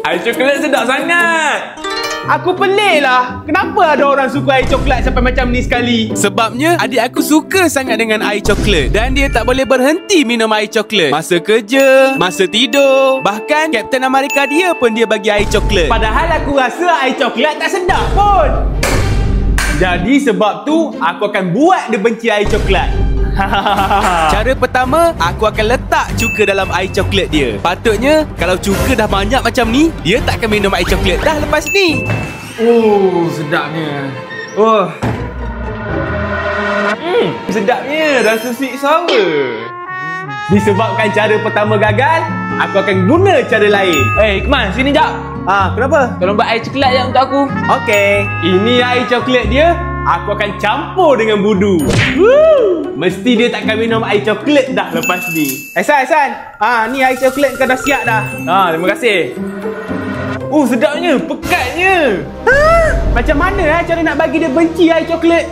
Air coklat sedap sangat. Aku pelik lah. Kenapa ada orang suka air coklat sampai macam ni sekali? Sebabnya adik aku suka sangat dengan air coklat. Dan dia tak boleh berhenti minum air coklat. Masa kerja, masa tidur. Bahkan Captain America dia pun dia bagi air coklat. Padahal aku rasa air coklat tak sedap pun. Jadi sebab tu aku akan buat dia benci air coklat. Cara pertama, aku akan letak cuka dalam air coklat dia. Patutnya kalau cuka dah banyak macam ni, dia tak akan minum air coklat dah lepas ni. Oh, sedapnya. Oh. Sedapnya. Rasa sweet sour. Disebabkan cara pertama gagal, aku akan guna cara lain. Hikman, sini jap. Kenapa? Tolong buat air coklat yang untuk aku. Okey, ini air coklat dia. Aku akan campur dengan budu. Mesti dia takkan minum air coklat dah lepas ni. San. Ni air coklat kau dah siap dah. Terima kasih. Sedapnya, pekatnya. Macam mana cara nak bagi dia benci air coklat?